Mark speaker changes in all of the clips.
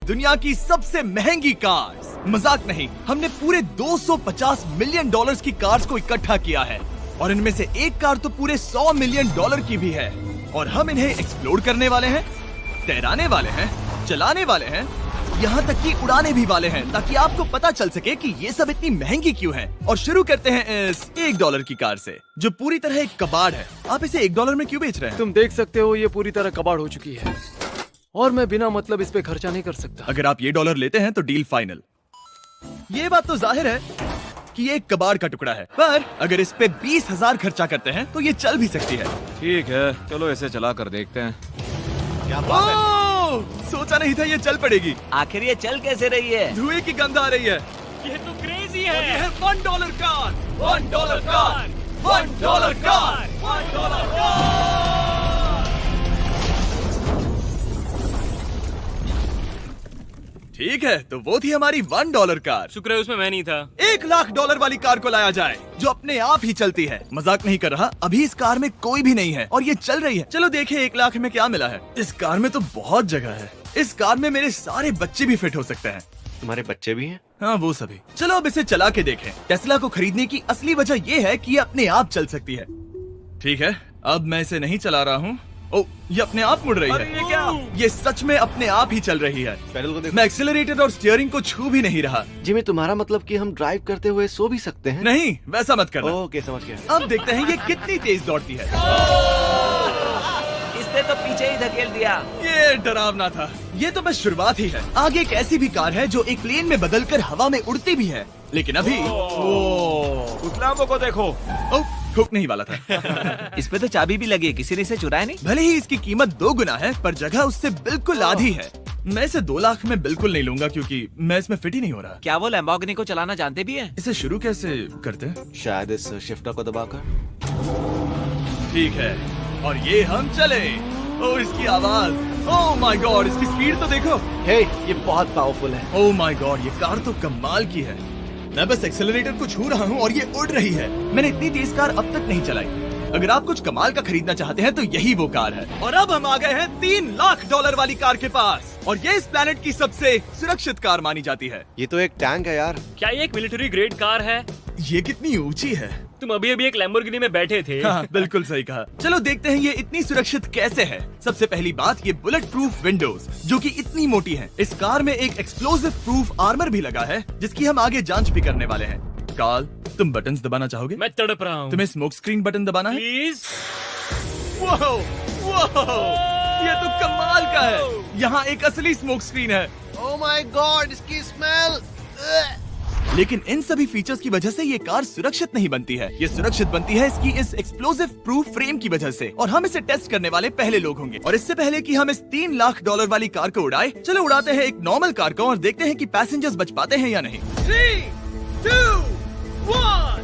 Speaker 1: दुनिया की सबसे महंगी कार्स। मजाक नहीं, हमने पूरे 250 मिलियन डॉलर्स की कार्स को इकट्ठा किया है और इनमें से एक कार तो पूरे 100 मिलियन डॉलर की भी है। और हम इन्हें एक्सप्लोर करने वाले हैं, तैराने वाले हैं, चलाने वाले हैं, यहाँ तक कि उड़ाने भी वाले हैं, ताकि आपको पता चल सके कि ये सब इतनी महंगी क्यों है। और शुरू करते हैं इस $1 की कार से, जो पूरी तरह एक कबाड़ है। आप इसे $1 में क्यों बेच रहे हैं?
Speaker 2: तुम देख सकते हो ये पूरी तरह कबाड़ हो चुकी है और मैं बिना मतलब इस पे खर्चा नहीं कर सकता।
Speaker 1: अगर आप ये $1 लेते हैं तो डील फाइनल। ये बात तो जाहिर है कि ये एक कबाड़ का टुकड़ा है, पर अगर इस पे 20,000 खर्चा करते हैं तो ये चल भी सकती है।
Speaker 3: ठीक है, चलो इसे चला कर देखते हैं।
Speaker 1: क्या बात है? सोचा नहीं था ये चल पड़ेगी।
Speaker 4: आखिर ये चल कैसे रही है?
Speaker 1: धुएं की गंध आ रही है।
Speaker 4: ये तो क्रेजी
Speaker 1: और ये है $1 कार, $1 कार, $1 कार, $1 कार। ठीक है, तो वो थी हमारी $1 कार।
Speaker 4: शुक्र है उसमें मैं नहीं था।
Speaker 1: $1,00,000 वाली कार को लाया जाए, जो अपने आप ही चलती है। मजाक नहीं कर रहा, अभी इस कार में कोई भी नहीं है और ये चल रही है। चलो देखें 1,00,000 में क्या मिला है। इस कार में तो बहुत जगह है। इस कार में मेरे सारे बच्चे भी फिट हो सकते हैं।
Speaker 5: तुम्हारे बच्चे भी हैं?
Speaker 1: हाँ, वो सभी। चलो अब इसे चला के देखें। टेस्ला को खरीदने की असली वजह ये है कि ये अपने आप चल सकती है। ठीक है, अब मैं इसे नहीं चला रहा हूँ। ओ, ये अपने आप मुड़ रही है।
Speaker 4: ये क्या?
Speaker 1: ये सच में अपने आप ही चल रही है।
Speaker 5: पैडल को देखो।
Speaker 1: मैं एक्सेलरेटर और स्टीयरिंग को छू भी नहीं रहा।
Speaker 5: जिमी, तुम्हारा मतलब कि हम ड्राइव करते हुए सो भी सकते हैं?
Speaker 1: नहीं, वैसा मत करना।
Speaker 5: ओके, समझ गया।
Speaker 1: अब देखते हैं ये कितनी तेज दौड़ती है।
Speaker 4: इसने तो पीछे ही धकेल दिया।
Speaker 1: ये डरावना था। ये तो बस शुरुआत ही है। आगे एक ऐसी भी कार है जो एक प्लेन में बदलकर हवा में उड़ती भी है, लेकिन अभी
Speaker 3: उस लैम्बो को देखो।
Speaker 1: ओ, ठोकने ही वाला था।
Speaker 4: इस पे तो चाबी भी लगी है, किसी ने इसे चुराया नहीं।
Speaker 1: भले ही इसकी कीमत 2 गुना है, पर जगह उससे बिल्कुल आधी है। मैं इसे 2 लाख में बिल्कुल नहीं लूंगा, क्योंकि मैं इसमें फिट ही नहीं हो रहा।
Speaker 4: क्या वो लैम्बोर्गिनी को चलाना जानते भी हैं?
Speaker 1: इसे शुरू कैसे करते हैं?
Speaker 5: शायद इस शिफ्टर को दबाकर।
Speaker 1: ठीक है, और ये हम चले। ओ, इसकी आवाज, ओह माय गॉड, इसकी स्पीड तो देखो।
Speaker 5: हे, ये बहुत पावरफुल है।
Speaker 1: ओह माय गॉड, ये कार तो कमाल की है। मैं बस एक्सेलरेटर को छू रहा हूँ और ये उड़ रही है। मैंने इतनी तेज कार अब तक नहीं चलाई। अगर आप कुछ कमाल का खरीदना चाहते हैं तो यही वो कार है। और अब हम आ गए हैं $3,00,000 वाली कार के पास, और ये इस प्लेनेट की सबसे सुरक्षित कार मानी जाती है।
Speaker 5: ये तो एक टैंक है यार।
Speaker 6: क्या ये एक मिलिट्री ग्रेड कार है?
Speaker 1: ये कितनी ऊंची है।
Speaker 6: तुम अभी अभी एक लैम्बोर्गिनी में बैठे थे।
Speaker 1: हाँ, बिल्कुल सही कहा। चलो देखते हैं ये इतनी सुरक्षित कैसे है। सबसे पहली बात, ये बुलेट प्रूफ विंडोज, जो कि इतनी मोटी हैं। इस कार में एक एक्सप्लोसिव प्रूफ आर्मर भी लगा है, जिसकी हम आगे जांच भी करने वाले हैं। कार्ल, तुम बटन्स दबाना चाहोगे?
Speaker 6: मैं तड़प रहा हूँ।
Speaker 1: तुम्हें स्मोक स्क्रीन बटन दबाना है?
Speaker 6: प्लीज।
Speaker 1: वाओ, वाओ, ये तो कमाल का है। यहाँ एक असली स्मोक स्क्रीन है।
Speaker 5: ओह माय गॉड, इसकी स्मेल।
Speaker 1: लेकिन इन सभी फीचर्स की वजह से ये कार सुरक्षित नहीं बनती है। ये सुरक्षित बनती है इसकी इस एक्सप्लोसिव प्रूफ फ्रेम की वजह से, और हम इसे टेस्ट करने वाले पहले लोग होंगे। और इससे पहले कि हम इस $3,00,000 वाली कार को उड़ाए, चलो उड़ाते हैं एक नॉर्मल कार को और देखते हैं कि पैसेंजर्स बच पाते हैं या नहीं। 3, 2, 1।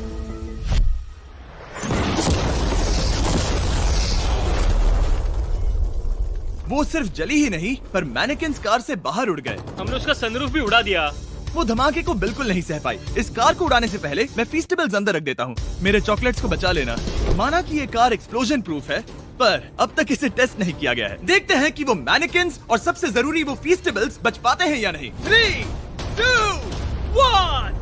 Speaker 1: वो सिर्फ जली ही नहीं, पर मैनेकिन्स कार से बाहर उड़ गए।
Speaker 6: हमने उसका सनरूफ भी उड़ा दिया।
Speaker 1: वो धमाके को बिल्कुल नहीं सह पाई। इस कार को उड़ाने से पहले मैं फीस्टेबल्स अंदर रख देता हूँ। मेरे चॉकलेट्स को बचा लेना। माना कि ये कार एक्सप्लोजन प्रूफ है, पर अब तक इसे टेस्ट नहीं किया गया है। देखते हैं कि वो मैनेकिन्स और सबसे जरूरी वो फीस्टेबल्स बच पाते हैं या नहीं। 3, 2, 1।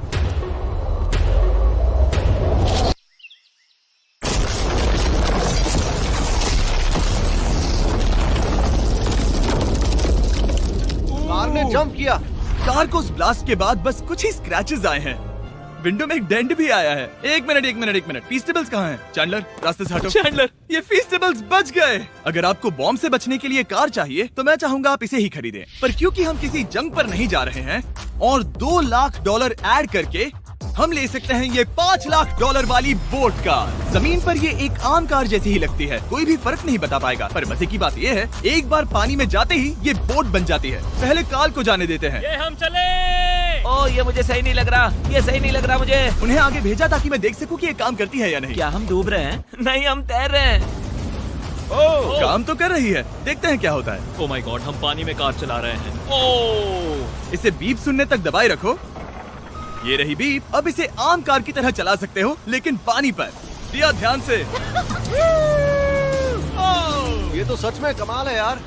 Speaker 5: कार ने जंप किया।
Speaker 1: कार को उस ब्लास्ट के बाद बस कुछ ही स्क्रैचेस आए हैं। विंडो में एक डेंट भी आया है। एक मिनट। फीस्टेबल्स कहाँ हैं? चैंडलर, रास्ते से हटो। चैंडलर, ये फीस्टेबल्स बच गए। अगर आपको बॉम्ब से बचने के लिए कार चाहिए तो मैं चाहूंगा आप इसे ही खरीदें। पर क्योंकि हम किसी जंग पर नहीं जा रहे हैं और $2,00,000 ऐड करके हम ले सकते हैं ये $5,00,000 वाली बोट कार। जमीन पर ये एक आम कार जैसी ही लगती है, कोई भी फर्क नहीं बता पाएगा। पर मजे की बात ये है, एक बार पानी में जाते ही ये बोट बन जाती है। पहले कार्ल को जाने देते हैं।
Speaker 6: ये हम चले।
Speaker 4: ओ, ये मुझे सही नहीं लग रहा। ये सही नहीं लग रहा मुझे।
Speaker 1: उन्हें आगे भेजा ताकि मैं देख सकूं कि ये काम करती है या नहीं।
Speaker 4: क्या हम डूब रहे हैं? नहीं, हम तैर रहे हैं।
Speaker 1: काम तो कर रही है, देखते हैं क्या होता है।
Speaker 6: ओ माय गॉड, हम पानी में कार चला रहे हैं। ओ,
Speaker 1: इसे बीप सुनने तक दबाए रखो। ये रही बीप। अब इसे आम कार की तरह चला सकते हो, लेकिन पानी पर। दिया ध्यान से।
Speaker 5: ये तो सच में कमाल है यार।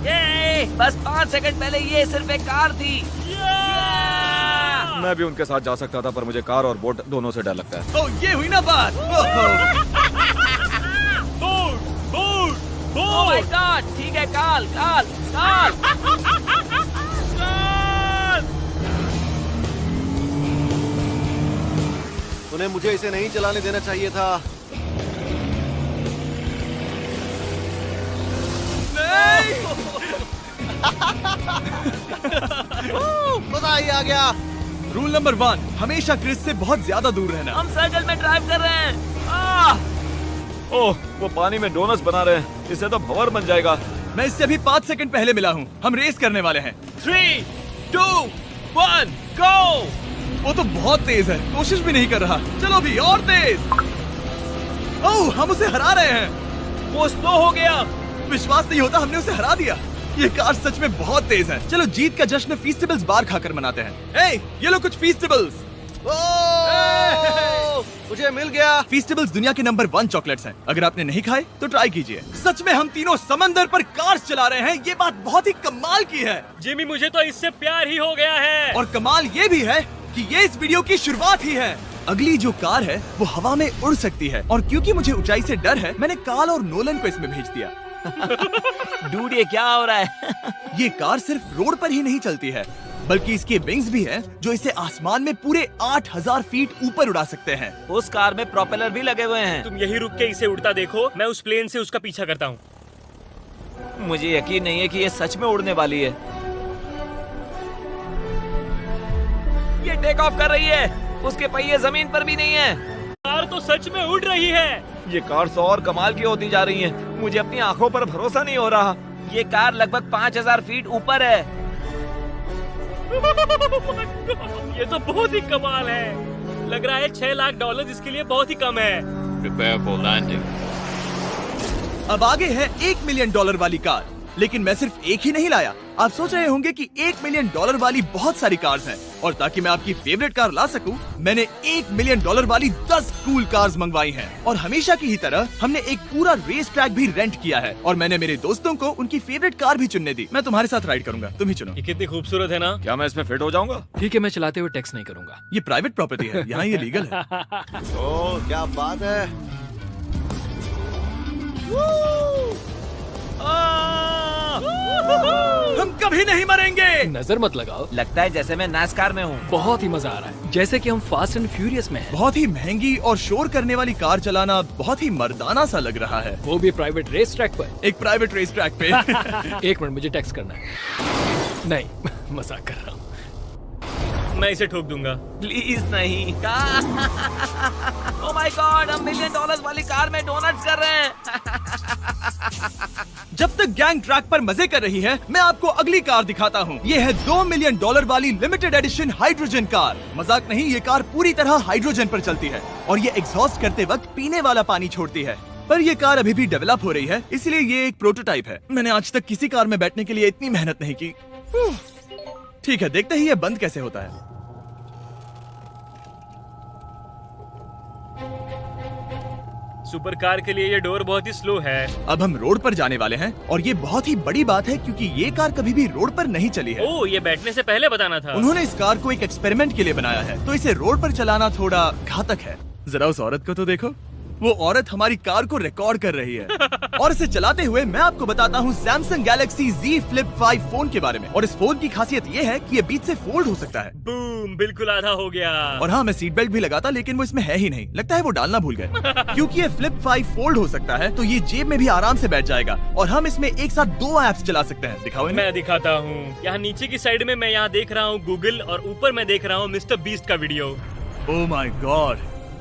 Speaker 4: ये बस 5 सेकंड पहले ये सिर्फ एक कार थी।
Speaker 3: मैं भी उनके साथ जा सकता था, पर मुझे कार और बोट दोनों से डर लगता है।
Speaker 1: ओह, ये हुई ना बात।
Speaker 4: ओह माय गॉड, ठीक है, काल काल काल।
Speaker 5: उन्हें मुझे इसे नहीं चलाने देना चाहिए था। मजा ही आ गया।
Speaker 1: रूल नंबर 1, हमेशा क्रिस से बहुत ज्यादा दूर रहना।
Speaker 4: हम सर्कल में ड्राइव कर रहे हैं।
Speaker 3: ओह, वो पानी में डोनट्स बना रहे हैं, इससे तो भंवर बन जाएगा।
Speaker 1: मैं इससे अभी 5 सेकंड पहले मिला हूँ। हम रेस करने वाले हैं।
Speaker 6: 3, 2, 1, go!
Speaker 1: वो तो बहुत तेज है, कोशिश भी नहीं कर रहा। चलो भी और तेज। ओह, हम उसे हरा रहे हैं।
Speaker 6: वो स्लो हो गया।
Speaker 1: विश्वास नहीं होता, हमने उसे हरा दिया। ये कार सच में बहुत तेज है। चलो जीत का जश्न फीस्टेबल्स बार खाकर मनाते हैं। ए, ये लो कुछ फीस्टेबल्स।
Speaker 5: मुझे मिल गया।
Speaker 1: फीस्टेबल्स दुनिया के नंबर 1 चॉकलेट्स हैं। अगर आपने नहीं खाए तो ट्राई कीजिए। सच में हम तीनों समंदर पर कार चला रहे हैं। ये बात बहुत ही कमाल की है।
Speaker 6: जिमी, मुझे तो इससे प्यार ही हो गया है।
Speaker 1: और कमाल ये भी है कि ये इस वीडियो की शुरुआत ही है। अगली जो कार है वो हवा में उड़ सकती है, और क्योंकि मुझे ऊंचाई से डर है, मैंने काल और नोलन को इसमें भेज दिया।
Speaker 4: डूड, ये क्या हो रहा है?
Speaker 1: ये कार सिर्फ रोड पर ही नहीं चलती है, बल्कि इसके विंग्स भी हैं, जो इसे आसमान में पूरे 8000 फीट ऊपर उड़ा सकते हैं।
Speaker 4: उस कार में प्रोपेलर भी लगे हुए हैं।
Speaker 6: तुम यही रुक के इसे उड़ता देखो, मैं उस प्लेन से उसका पीछा करता हूँ।
Speaker 4: मुझे यकीन नहीं है कि ये सच में उड़ने वाली है। ये टेक ऑफ कर रही है। उसके पहिए जमीन पर भी नहीं है।
Speaker 6: कार तो सच में उड़ रही है।
Speaker 3: ये कार तो और कमाल की होती जा रही है। मुझे अपनी आंखों पर भरोसा नहीं हो रहा।
Speaker 4: ये कार लगभग 5000 फीट ऊपर है।
Speaker 6: ये तो बहुत ही कमाल है। लग रहा है $6 लाख इसके लिए बहुत ही कम है।
Speaker 3: Prepare for landing.
Speaker 1: अब आगे है $1 मिलियन वाली कार। लेकिन मैं सिर्फ एक ही नहीं लाया। आप सोच रहे होंगे कि $1 मिलियन वाली बहुत सारी कार्स हैं, और ताकि मैं आपकी फेवरेट कार ला सकूं, मैंने $1 मिलियन वाली 10 कूल कार्स मंगवाई हैं। और हमेशा की ही तरह हमने एक पूरा रेस ट्रैक भी रेंट किया है, और मैंने मेरे दोस्तों को उनकी फेवरेट कार भी चुनने दी। मैं तुम्हारे साथ राइड करूंगा, तुम ही चुनो।
Speaker 6: ये कितनी खूबसूरत है ना।
Speaker 3: क्या मैं इसमें फिट हो जाऊंगा?
Speaker 2: ठीक है, मैं चलाते हुए टैक्स नहीं करूंगा।
Speaker 1: ये प्राइवेट प्रॉपर्टी है, यहाँ ये लीगल है।
Speaker 5: ओह, क्या बात है।
Speaker 1: हम कभी नहीं मरेंगे।
Speaker 2: नजर मत लगाओ।
Speaker 4: लगता है जैसे मैं नासकार में हूँ।
Speaker 2: बहुत ही मजा आ रहा है, जैसे कि हम फास्ट एंड फ्यूरियस में हैं।
Speaker 1: बहुत ही महंगी और शोर करने वाली कार चलाना बहुत ही मर्दाना सा लग रहा है।
Speaker 2: वो भी प्राइवेट रेस ट्रैक पर।
Speaker 1: एक प्राइवेट रेस ट्रैक पे।
Speaker 2: 1 मिनट, मुझे टैक्स करना है। नहीं, मजाक कर रहा हूँ।
Speaker 6: मैं इसे ठोक दूंगा।
Speaker 4: प्लीज नहीं। ओह माय गॉड, हम $1 मिलियन वाली कार में डोनट्स कर रहे हैं।
Speaker 1: जब तक गैंग ट्रैक पर मजे कर रही है, मैं आपको अगली कार दिखाता हूँ। ये है $2 मिलियन वाली लिमिटेड एडिशन हाइड्रोजन कार। मजाक नहीं, ये कार पूरी तरह हाइड्रोजन पर चलती है, और ये एग्जॉस्ट करते वक्त पीने वाला पानी छोड़ती है। पर ये कार अभी भी डेवलप हो रही है, इसलिए ये एक प्रोटोटाइप है। मैंने आज तक किसी कार में बैठने के लिए इतनी मेहनत नहीं की। ठीक है, देखते ही ये बंद कैसे होता है।
Speaker 6: सुपर कार के लिए ये डोर बहुत ही स्लो है।
Speaker 1: अब हम रोड पर जाने वाले हैं, और ये बहुत ही बड़ी बात है क्योंकि ये कार कभी भी रोड पर नहीं चली है।
Speaker 6: ओह, ये बैठने से पहले बताना था।
Speaker 1: उन्होंने इस कार को एक एक्सपेरिमेंट के लिए बनाया है, तो इसे रोड पर चलाना थोड़ा घातक है। जरा उस औरत को तो देखो। वो औरत हमारी कार को रिकॉर्ड कर रही है। और इसे चलाते हुए मैं आपको बताता हूँ Samsung Galaxy Z Flip 5 phone के बारे में। और इस फोन की खासियत ये है कि ये बीच से फोल्ड हो सकता है।
Speaker 6: बूम, बिल्कुल आधा हो गया।
Speaker 1: और हाँ, मैं सीट बेल्ट भी लगाता, लेकिन वो इसमें है ही नहीं। लगता है वो डालना भूल गए। क्योंकि ये Flip 5 फोल्ड हो सकता है, तो ये जेब में भी आराम से बैठ जाएगा, और हम इसमें एक साथ 2 ऐप्स चला सकते हैं। दिखाओ इन्हें।
Speaker 6: मैं दिखाता हूँ। यहाँ नीचे की साइड में मैं यहाँ देख रहा हूँ गूगल, और ऊपर मैं देख रहा हूँ मिस्टर बीस्ट का वीडियो।
Speaker 1: ओह माय गॉड,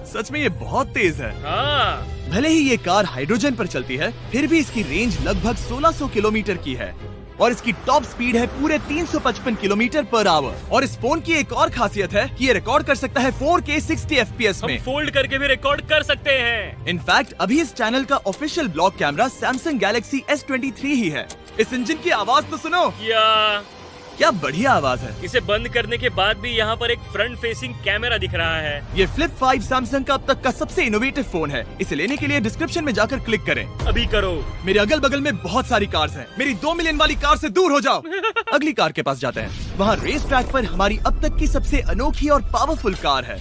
Speaker 1: सच में ये बहुत तेज है।
Speaker 6: हाँ,
Speaker 1: भले ही ये कार हाइड्रोजन पर चलती है, फिर भी इसकी रेंज लगभग 1600 किलोमीटर की है, और इसकी टॉप स्पीड है पूरे 355 किलोमीटर पर आवर। और इस फोन की एक और खासियत है कि ये रिकॉर्ड कर सकता है 4K 60 FPS
Speaker 6: हम
Speaker 1: में।
Speaker 6: फोल्ड करके भी रिकॉर्ड कर सकते हैं।
Speaker 1: इनफैक्ट अभी इस चैनल का official blog camera Samsung Galaxy S23 ही है। इस इंजन की आवाज तो सुनो।
Speaker 6: या
Speaker 1: क्या बढ़िया आवाज है।
Speaker 6: इसे बंद करने के बाद भी यहाँ पर एक फ्रंट फेसिंग कैमरा दिख रहा है।
Speaker 1: ये फ्लिप 5 सैमसंग का अब तक का सबसे इनोवेटिव फोन है। इसे लेने के लिए डिस्क्रिप्शन में जाकर क्लिक करें।
Speaker 6: अभी करो।
Speaker 1: मेरे अगल बगल में बहुत सारी कार्स हैं। मेरी 2 मिलियन वाली कार से दूर हो जाओ। अगली कार के पास जाते हैं। वहाँ रेस ट्रैक पर हमारी अब तक की सबसे अनोखी और पावरफुल कार है।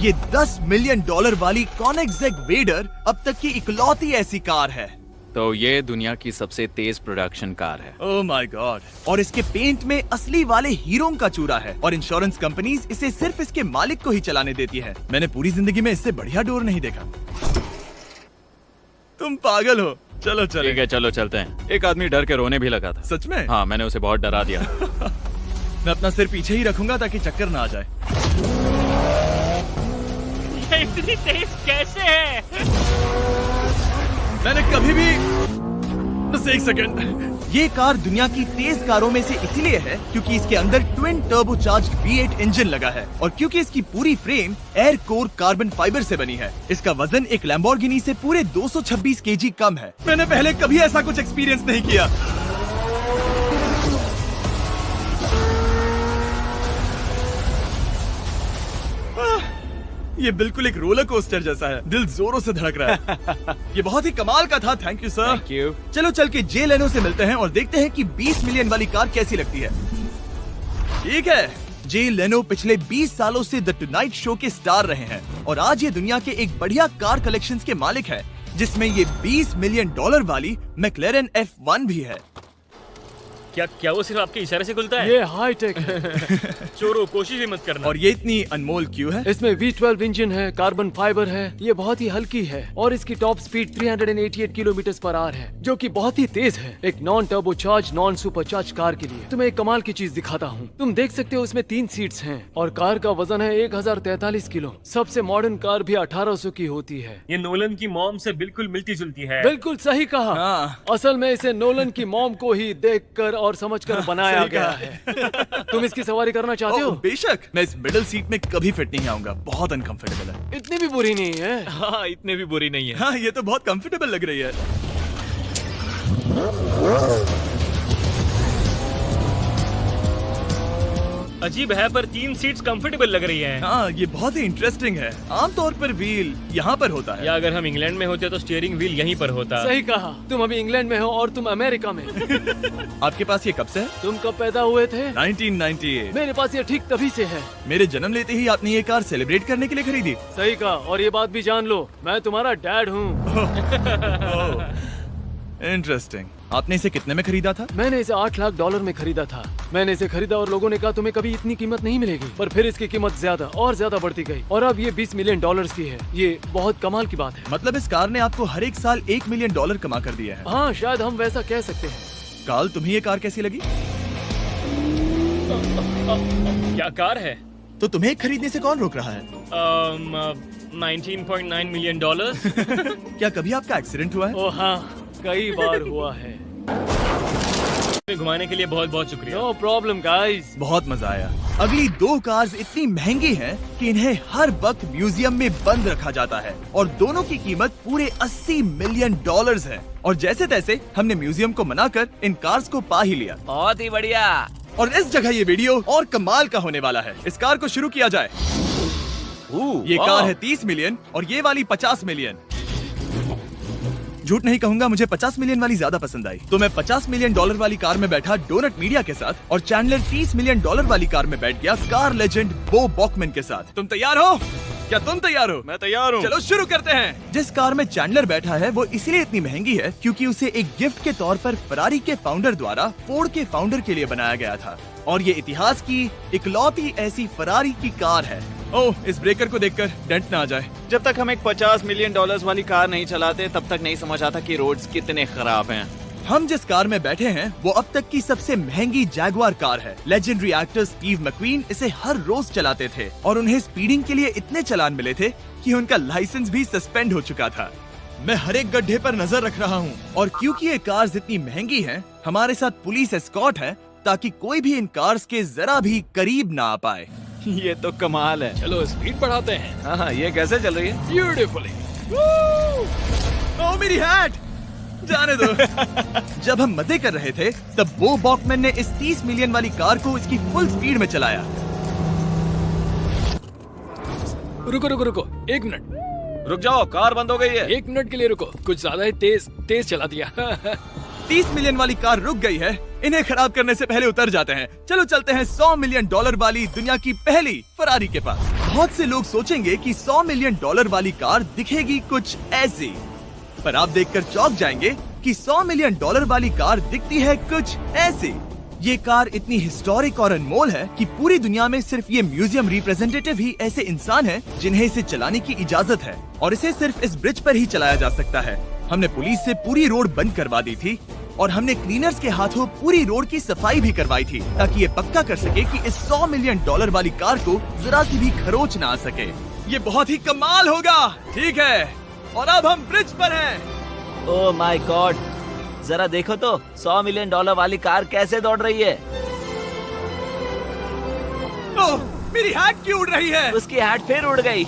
Speaker 1: ये $10 मिलियन वाली कोनिग्सेग वेडर अब तक की इकलौती ऐसी कार है।
Speaker 7: तो ये दुनिया की सबसे तेज प्रोडक्शन कार है।
Speaker 1: Oh my God. और इसके पेंट में असली वाले हीरों का चूरा है और इंश्योरेंस कंपनीज इसे सिर्फ इसके मालिक को ही चलाने देती है। मैंने पूरी जिंदगी में इससे बढ़िया डोर नहीं देखा। तुम पागल हो। चलो चलो।
Speaker 7: ठीक है चलो चलते हैं। एक आदमी डर के रोने भी लगा था।
Speaker 1: सच में?
Speaker 7: हाँ, मैंने उसे बहुत डरा दिया।
Speaker 1: मैं अपना सिर पीछे ही रखूंगा ताकि चक्कर ना आ जाए।
Speaker 6: ये इतनी तेज कैसे है?
Speaker 1: मैंने कभी भी बस एक सेकंड। ये कार दुनिया की तेज कारों में से इसलिए है क्योंकि इसके अंदर ट्विन टर्बोचार्ज्ड V8 इंजन लगा है और क्योंकि इसकी पूरी frame air core carbon fibre से बनी है। इसका वजन एक लैम्बोर्गिनी से पूरे 226 kg कम है। मैंने पहले कभी ऐसा कुछ एक्सपीरियंस नहीं किया। ये बिल्कुल एक रोलर कोस्टर जैसा है। दिल जोरों से धड़क रहा है। ये बहुत ही कमाल का था। Thank you sir.
Speaker 7: Thank you.
Speaker 1: चलो चल के जे लेनो से मिलते हैं और देखते हैं कि 20 मिलियन वाली कार कैसी लगती है। ठीक है, जे लेनो पिछले 20 सालों से द टुनाइट शो के स्टार रहे हैं और आज ये दुनिया के एक बढ़िया कार कलेक्शंस के मालिक है, जिसमें ये $20 मिलियन वाली मैक्लेरन F1 भी है।
Speaker 6: क्या वो सिर्फ आपके इशारे से खुलता है?
Speaker 2: ये हाई टेक है।
Speaker 6: चोरों, कोशिश भी मत करना।
Speaker 1: और ये इतनी अनमोल क्यों है?
Speaker 2: इसमें V12 इंजन है, कार्बन फाइबर है, ये बहुत ही हल्की है और इसकी top speed 388 kilometre per hour है, जो कि बहुत ही तेज है एक non turbocharge non supercharge car के लिए। तुम्हें एक कमाल की चीज दिखाता हूँ। तुम देख सकते हो इसमें 3 सीट्स हैं और कार का वजन है 1043 किलो। सबसे मॉडर्न कार भी 1800 की होती है।
Speaker 6: ये नोलन की मॉम से बिल्कुल मिलती जुलती है।
Speaker 2: बिल्कुल सही कहा।
Speaker 1: हाँ।
Speaker 2: असल में इसे नोलन की मॉम को ही देखकर और समझकर बनाया
Speaker 1: सही
Speaker 2: गया
Speaker 1: कहा।
Speaker 2: है। तुम इसकी सवारी करना चाहते हो?
Speaker 1: बेशक। मैं इस मिडिल सीट में कभी फिट नहीं आऊंगा। बहुत अनकंफर्टेबल है।
Speaker 2: इतनी भी बुरी नहीं है।
Speaker 3: हाँ, इतने भी बुरी नहीं है।
Speaker 1: हाँ, ये तो बहुत कंफर्टेबल लग रही है।
Speaker 6: अजीब है पर 3 सीट्स कंफर्टेबल लग रही हैं।
Speaker 1: हाँ, ये बहुत ही इंटरेस्टिंग है। आमतौर पर व्हील यहाँ पर होता है।
Speaker 6: या अगर हम इंग्लैंड में होते तो स्टीयरिंग व्हील यहीं पर होता।
Speaker 2: सही कहा। तुम अभी इंग्लैंड में हो और तुम अमेरिका में।
Speaker 1: आपके पास ये कब से है?
Speaker 2: तुम कब पैदा हुए थे?
Speaker 1: 1998।
Speaker 2: मेरे पास ये ठीक तभी से है।
Speaker 1: मेरे जन्म लेते ही आपने ये कार सेलिब्रेट करने के लिए खरीदी।
Speaker 2: सही कहा। और ये बात भी जान लो, मैं तुम्हारा डैड हूँ।
Speaker 1: इंटरेस्टिंग। आपने इसे कितने में खरीदा था?
Speaker 2: मैंने इसे $8 लाख में खरीदा था। मैंने इसे खरीदा और लोगों ने कहा तुम्हें कभी इतनी कीमत नहीं मिलेगी, पर फिर इसकी कीमत ज्यादा और ज्यादा बढ़ती गई और अब ये $20 मिलियन की है। ये बहुत कमाल की बात है।
Speaker 1: मतलब इस कार ने आपको हर एक साल $1 मिलियन कमा कर दिया है।
Speaker 2: हाँ, शायद हम वैसा कह सकते हैं।
Speaker 1: काल, तुम्हें ये कार कैसी लगी?
Speaker 6: क्या कार है?
Speaker 1: तो तुम्हें खरीदने से कौन रोक रहा है?
Speaker 6: 19.9 मिलियन डॉलर।
Speaker 1: क्या कभी आपका एक्सीडेंट हुआ है?
Speaker 2: ओ हाँ, कई बार हुआ है।
Speaker 6: घुमाने के लिए बहुत बहुत शुक्रिया।
Speaker 2: No problem guys.
Speaker 1: बहुत मजा आया। अगली 2 कार्स इतनी महंगी हैं कि इन्हें हर वक्त म्यूजियम में बंद रखा जाता है और दोनों की कीमत पूरे $80 मिलियन है। और जैसे तैसे हमने म्यूजियम को मनाकर इन कार्स को पा ही लिया।
Speaker 4: बहुत ही बढ़िया।
Speaker 1: और इस जगह ये वीडियो और कमाल का होने वाला है। इस कार को शुरू किया जाए। ये कार है 30 मिलियन और ये वाली 50 मिलियन। झूठ नहीं कहूंगा, मुझे 50 मिलियन वाली ज्यादा पसंद आई। तो मैं $50 मिलियन वाली कार में बैठा डोनट मीडिया के साथ और चैंडलर $30 मिलियन वाली कार में बैठ गया कार लेजेंड बो बॉकमैन के साथ। तुम तैयार हो? क्या तुम तैयार हो?
Speaker 7: मैं तैयार हूँ।
Speaker 1: चलो शुरू करते हैं। जिस कार में चैंडलर बैठा है वो इसलिए इतनी महंगी है क्योंकि उसे एक गिफ्ट के तौर पर फरारी के फाउंडर द्वारा फोर्ड के फाउंडर के लिए बनाया गया था और ये इतिहास की इकलौती ऐसी फरारी की कार है। ओह, इस ब्रेकर को देखकर डेंट ना आ जाए।
Speaker 7: जब तक हम एक $50 मिलियन वाली कार नहीं चलाते तब तक नहीं समझ आता कि रोड्स कितने खराब हैं।
Speaker 1: हम जिस कार में बैठे हैं वो अब तक की सबसे महंगी जैगवार कार है। लेजेंडरी एक्टर स्टीव मैक्वीन इसे हर रोज चलाते थे और उन्हें स्पीडिंग के लिए इतने चालान मिले थे कि उनका लाइसेंस भी सस्पेंड हो चुका था। मैं हर एक गड्ढे पर नजर रख रहा हूँ और क्योंकि ये कार्स इतनी महंगी हैं, हमारे साथ पुलिस एस्कॉर्ट है ताकि कोई भी इन कार्स के जरा भी करीब ना आ पाए।
Speaker 7: ये तो कमाल है।
Speaker 6: चलो स्पीड बढ़ाते हैं।
Speaker 3: हाँ, ये कैसे चल रही है?
Speaker 6: ब्यूटीफुली।
Speaker 1: ओह, मेरी हैट! जाने दो। जब हम मजे कर रहे थे तब बो बॉकमैन ने इस 30 मिलियन वाली कार को इसकी फुल स्पीड में चलाया।
Speaker 2: रुको रुको रुको, 1 मिनट।
Speaker 3: रुक जाओ, कार बंद हो गई है।
Speaker 2: 1 मिनट के लिए रुको, कुछ ज्यादा ही तेज चला दिया।
Speaker 1: 30 मिलियन वाली कार रुक गई है। इन्हें खराब करने से पहले उतर जाते हैं। चलो चलते हैं $100 मिलियन वाली दुनिया की पहली फरारी के पास। बहुत से लोग सोचेंगे कि $100 मिलियन वाली कार दिखेगी कुछ ऐसी, पर आप देखकर चौंक जाएंगे कि $100 मिलियन वाली कार दिखती है कुछ ऐसी। ये कार इतनी हिस्टोरिक और अनमोल है कि पूरी दुनिया में सिर्फ ये म्यूजियम रिप्रेजेंटेटिव ही ऐसे इंसान हैं जिन्हें इसे चलाने की इजाजत है, और इसे सिर्फ इस ब्रिज पर ही चलाया जा सकता है। हमने पुलिस से पूरी रोड बंद करवा दी थी और हमने क्लीनर्स के हाथों पूरी रोड की सफाई भी करवाई थी, ताकि ये पक्का कर सके कि इस $100 मिलियन वाली कार को जरा सी भी खरोच ना आ सके। ये बहुत ही कमाल होगा। ठीक है, और अब हम ब्रिज पर हैं।
Speaker 4: ओह माय गॉड, जरा देखो तो $100 मिलियन वाली कार कैसे दौड़ रही है।
Speaker 1: ओह, मेरी हैट क्यों उड़ रही है?
Speaker 4: उसकी हैट फिर उड़ गई।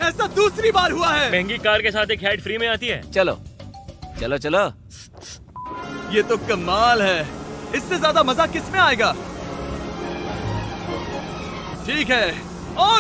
Speaker 1: ऐसा दूसरी बार हुआ है।
Speaker 6: महंगी कार के साथ एक हैट फ्री में आती है।
Speaker 4: चलो चलो चलो।
Speaker 1: ये तो कमाल है। इससे ज्यादा मजा किस में आएगा? ठीक है, और